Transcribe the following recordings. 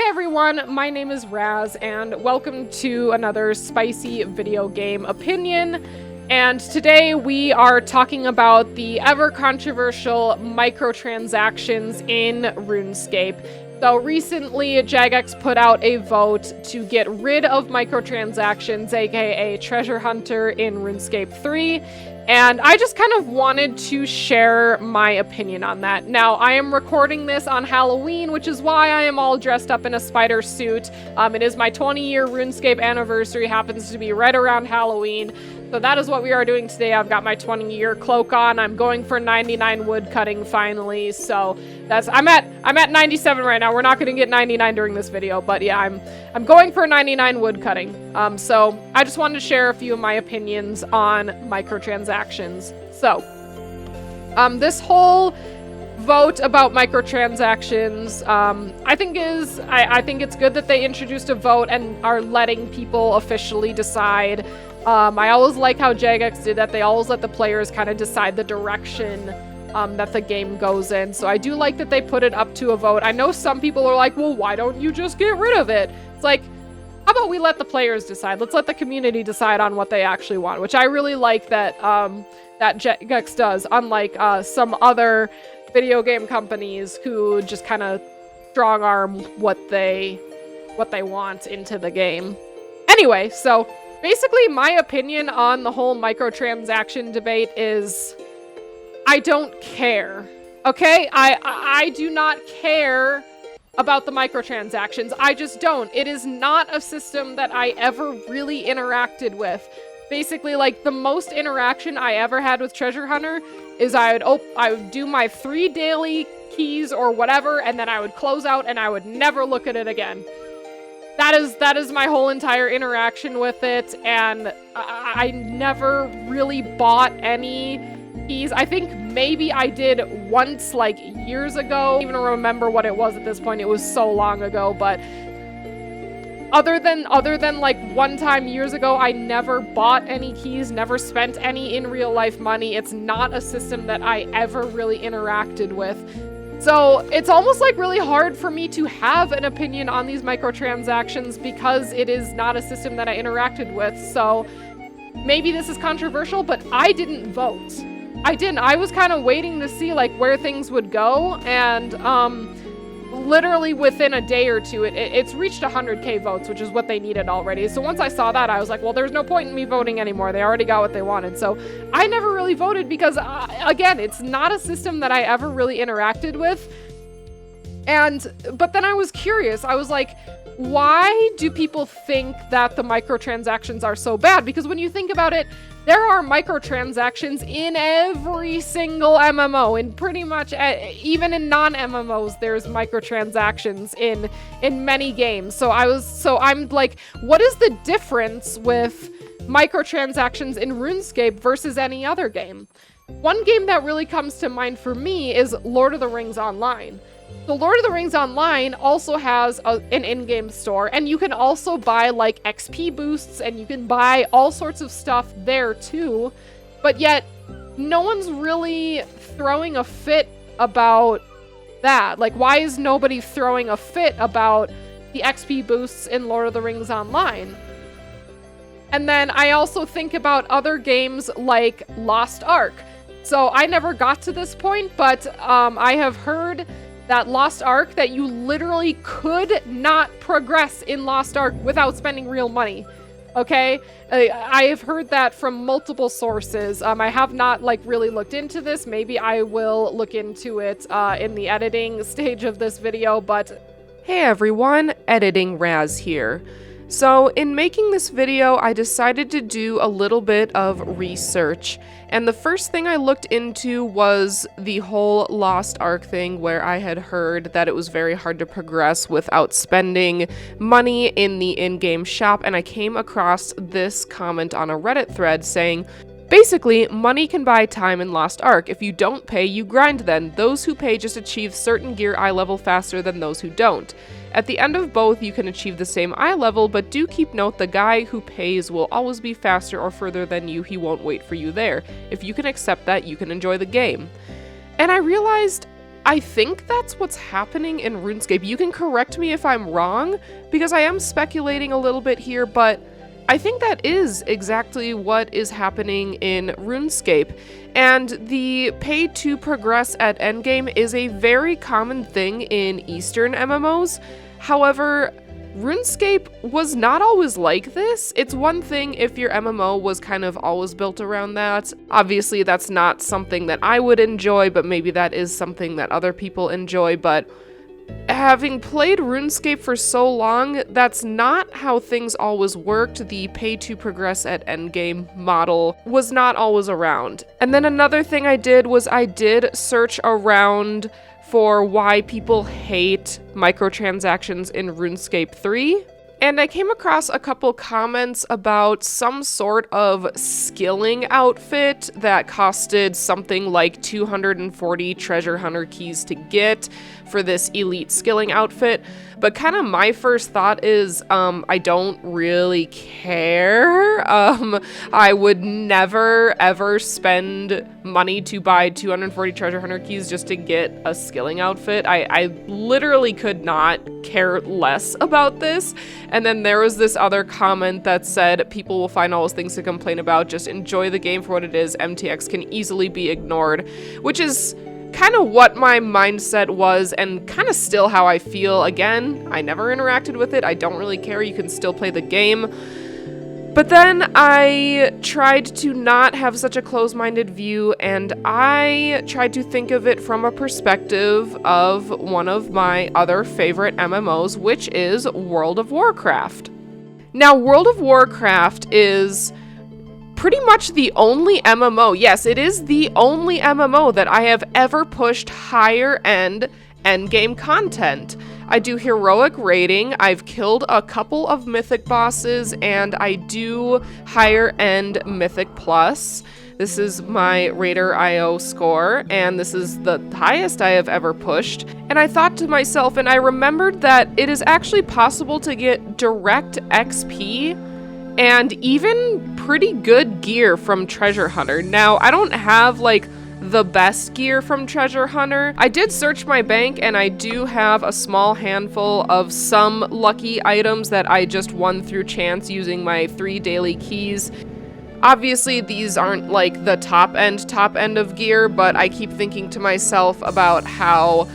Hey everyone, my name is Raz, and welcome to another spicy video game opinion. And today we are talking about the ever-controversial microtransactions in RuneScape. So recently, Jagex put out a vote to get rid of microtransactions, aka Treasure Hunter, in RuneScape 3. And I just kind of wanted to share my opinion on that. Now, I am recording this on Halloween, which is why I am all dressed up in a spider suit. It is my 20-year RuneScape anniversary, happens to be right around Halloween. So that is what we are doing today. I've got my 20-year cloak on. I'm going for 99 wood cutting finally. So I'm at 97 right now. We're not going to get 99 during this video, but yeah, I'm going for 99 wood cutting. So I just wanted to share a few of my opinions on microtransactions. So this whole vote about microtransactions, I think it's good that they introduced a vote and are letting people officially decide. I always like how Jagex did that. They always let the players kind of decide the direction that the game goes in. So I do like that they put it up to a vote. I know some people are like, well, why don't you just get rid of it? It's like, how about we let the players decide? Let's let the community decide on what they actually want, which I really like that that Jagex does, unlike some other video game companies who just kind of strong arm what they want into the game. Anyway, so basically my opinion on the whole microtransaction debate is I don't care. Okay? I do not care about the microtransactions. I just don't. It is not a system that I ever really interacted with. Basically, like, the most interaction I ever had with Treasure Hunter is I would do my 3 daily keys or whatever, and then I would close out and I would never look at it again. That is my whole entire interaction with it, and I never really bought any keys. I think maybe I did once, like, years ago. I don't even remember what it was at this point. It was so long ago, but other than like one time years ago, I never bought any keys, never spent any in real life money. It's not a system that I ever really interacted with. So it's almost like really hard for me to have an opinion on these microtransactions because it is not a system that I interacted with. So maybe this is controversial, but I didn't vote. I didn't. I was kind of waiting to see like where things would go, and literally within a day or two, it's reached 100k votes, which is what they needed already. So once I saw that, I was like, well, there's no point in me voting anymore. They already got what they wanted. So I never really voted because, again, it's not a system that I ever really interacted with. But then I was curious. I was like, why do people think that the microtransactions are so bad? Because when you think about it, there are microtransactions in every single MMO, and pretty much even in non-MMOs, there's microtransactions in many games. So I'm like, what is the difference with microtransactions in RuneScape versus any other game? One game that really comes to mind for me is Lord of the Rings Online. So Lord of the Rings Online also has an in-game store, and you can also buy like XP boosts, and you can buy all sorts of stuff there too, but yet no one's really throwing a fit about that. Like, why is nobody throwing a fit about the XP boosts in Lord of the Rings Online? And then I also think about other games like Lost Ark. So I never got to this point, but I have heard that Lost Ark, that you literally could not progress in Lost Ark without spending real money. Okay? I have heard that from multiple sources. I have not like really looked into this. Maybe I will look into it in the editing stage of this video, but hey everyone, Editing Raz here. So in making this video, I decided to do a little bit of research, and the first thing I looked into was the whole Lost Ark thing, where I had heard that it was very hard to progress without spending money in the in-game shop, and I came across this comment on a Reddit thread saying, basically, money can buy time in Lost Ark. If you don't pay, you grind then. Those who pay just achieve certain gear eye level faster than those who don't. At the end of both, you can achieve the same eye level, but do keep note the guy who pays will always be faster or further than you. He won't wait for you there. If you can accept that, you can enjoy the game. And I realized I think that's what's happening in RuneScape. You can correct me if I'm wrong, because I am speculating a little bit here, but I think that is exactly what is happening in RuneScape. And the pay to progress at endgame is a very common thing in Eastern MMOs. However, RuneScape was not always like this. It's one thing if your MMO was kind of always built around that. Obviously, that's not something that I would enjoy, but maybe that is something that other people enjoy. But having played RuneScape for so long, that's not how things always worked. The pay to progress at endgame model was not always around. And then another thing I did was I did search around for why people hate microtransactions in RuneScape 3. And I came across a couple comments about some sort of skilling outfit that costed something like 240 treasure hunter keys to get for this elite skilling outfit. But kind of my first thought is, I don't really care. I would never ever spend money to buy 240 treasure hunter keys just to get a skilling outfit. I literally could not care less about this. And then there was this other comment that said, people will find all those things to complain about, just enjoy the game for what it is. MTX can easily be ignored, which is kind of what my mindset was and kind of still how I feel. Again, I never interacted with it. I don't really care. You can still play the game. But then I tried to not have such a close-minded view, and I tried to think of it from a perspective of one of my other favorite MMOs, which is World of Warcraft. Now, World of Warcraft is pretty much the only MMO, yes, it is the only MMO that I have ever pushed higher end endgame content. I do heroic raiding, I've killed a couple of mythic bosses, and I do higher end mythic plus. This is my Raider IO score, and this is the highest I have ever pushed. And I thought to myself, and I remembered that it is actually possible to get direct XP and even pretty good gear from Treasure Hunter. Now, I don't have like the best gear from Treasure Hunter. I did search my bank, and I do have a small handful of some lucky items that I just won through chance using my 3 daily keys. Obviously, these aren't like the top end of gear, but I keep thinking to myself about how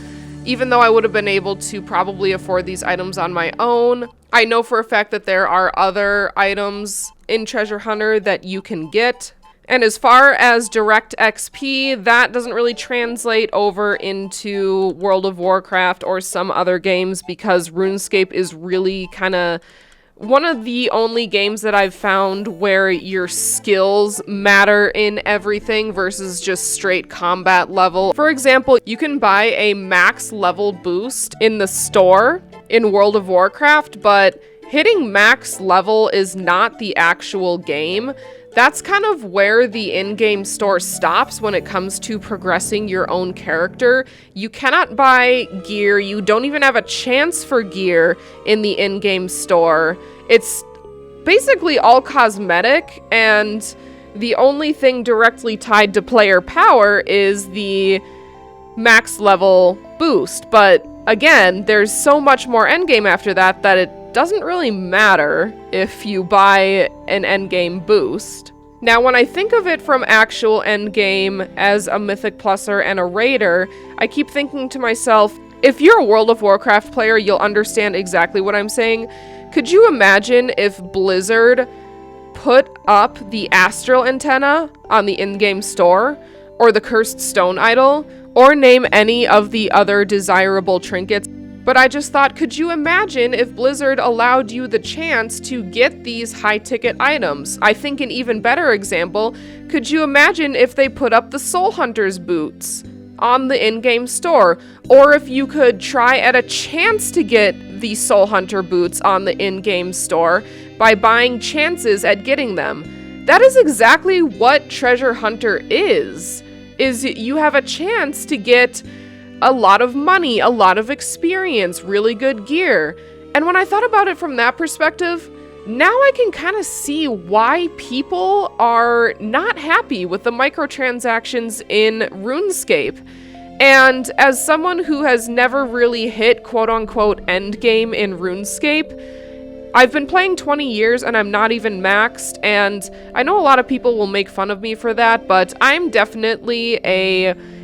even though I would have been able to probably afford these items on my own, I know for a fact that there are other items in Treasure Hunter that you can get. And as far as direct XP, that doesn't really translate over into World of Warcraft or some other games, because RuneScape is really kind of one of the only games that I've found where your skills matter in everything versus just straight combat level. For example, you can buy a max level boost in the store in World of Warcraft, but hitting max level is not the actual game. That's kind of where the in-game store stops when it comes to progressing your own character. You cannot buy gear. You don't even have a chance for gear in the in-game store. It's basically all cosmetic, and the only thing directly tied to player power is the max level boost. But again, there's so much more endgame after that that it doesn't really matter if you buy an endgame boost. Now, when I think of it from actual endgame as a Mythic Pluser and a Raider, I keep thinking to myself, if you're a World of Warcraft player, you'll understand exactly what I'm saying. Could you imagine if Blizzard put up the Astral Antenna on the in-game store, or the Cursed Stone Idol, or name any of the other desirable trinkets? But I just thought, could you imagine if Blizzard allowed you the chance to get these high-ticket items? I think an even better example, could you imagine if they put up the Soul Hunter's boots on the in-game store? Or if you could try at a chance to get the Soul Hunter boots on the in-game store by buying chances at getting them. That is exactly what Treasure Hunter is you have a chance to get a lot of money, a lot of experience, really good gear. And when I thought about it from that perspective, now I can kind of see why people are not happy with the microtransactions in RuneScape. And as someone who has never really hit quote-unquote endgame in RuneScape, I've been playing 20 years and I'm not even maxed, and I know a lot of people will make fun of me for that, but I'm definitely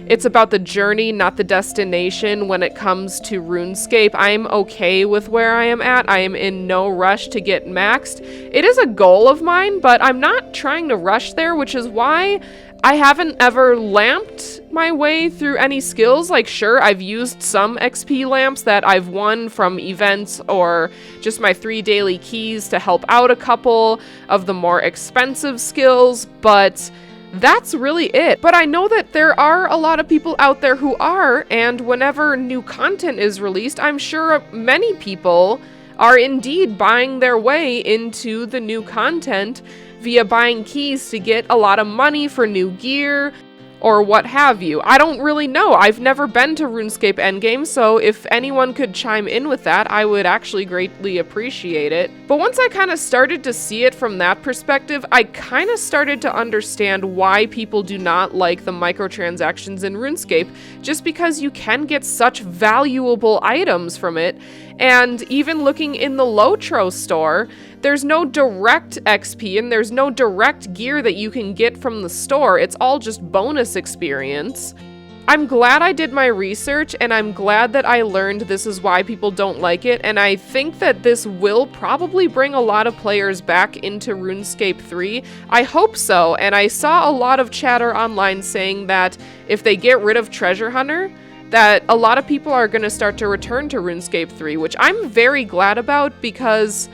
it's about the journey, not the destination when it comes to RuneScape. I'm okay with where I am at. I am in no rush to get maxed. It is a goal of mine, but I'm not trying to rush there, which is why I haven't ever lamped my way through any skills. Like, sure, I've used some XP lamps that I've won from events or just my 3 daily keys to help out a couple of the more expensive skills, but that's really it. But I know that there are a lot of people out there who are, and whenever new content is released, I'm sure many people are indeed buying their way into the new content via buying keys to get a lot of money for new gear or what have you. I don't really know. I've never been to RuneScape Endgame, so if anyone could chime in with that, I would actually greatly appreciate it. But once I kind of started to see it from that perspective, I kind of started to understand why people do not like the microtransactions in RuneScape, just because you can get such valuable items from it. And even looking in the Lotro store, there's no direct XP and there's no direct gear that you can get from the store. It's all just bonus experience. I'm glad I did my research, and I'm glad that I learned this is why people don't like it, and I think that this will probably bring a lot of players back into RuneScape 3. I hope so, and I saw a lot of chatter online saying that if they get rid of Treasure Hunter, that a lot of people are going to start to return to RuneScape 3, which I'm very glad about, because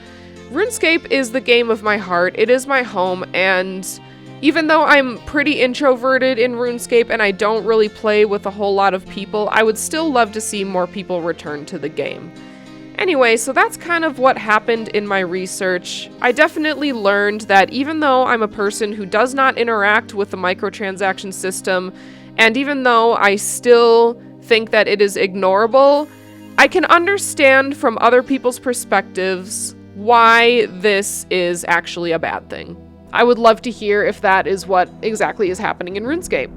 RuneScape is the game of my heart. It is my home, and even though I'm pretty introverted in RuneScape and I don't really play with a whole lot of people, I would still love to see more people return to the game. Anyway, so that's kind of what happened in my research. I definitely learned that even though I'm a person who does not interact with the microtransaction system, and even though I still think that it is ignorable, I can understand from other people's perspectives why this is actually a bad thing. I would love to hear if that is what exactly is happening in RuneScape.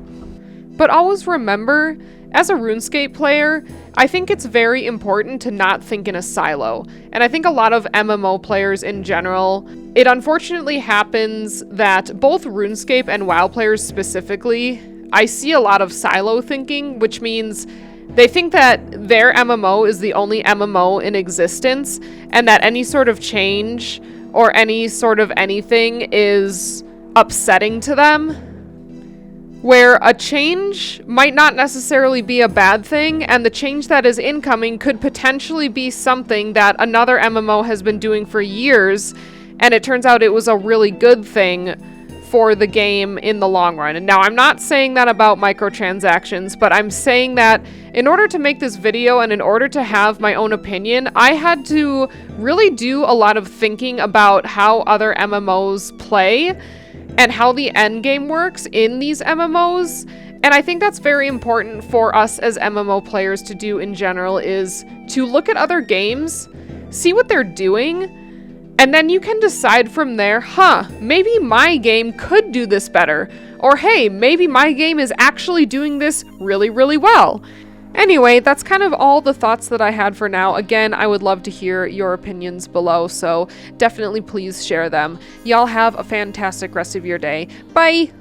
But always remember, as a RuneScape player, I think it's very important to not think in a silo. And I think a lot of MMO players in general, it unfortunately happens that both RuneScape and WoW players specifically, I see a lot of silo thinking, which means they think that their MMO is the only MMO in existence, and that any sort of change or any sort of anything is upsetting to them, where a change might not necessarily be a bad thing, and the change that is incoming could potentially be something that another MMO has been doing for years, and it turns out it was a really good thing for the game in the long run. And now I'm not saying that about microtransactions, but I'm saying that in order to make this video and in order to have my own opinion, I had to really do a lot of thinking about how other MMOs play and how the end game works in these MMOs. And I think that's very important for us as MMO players to do in general, is to look at other games, see what they're doing, and then you can decide from there, maybe my game could do this better. Or hey, maybe my game is actually doing this really, really well. Anyway, that's kind of all the thoughts that I had for now. Again, I would love to hear your opinions below, so definitely please share them. Y'all have a fantastic rest of your day. Bye!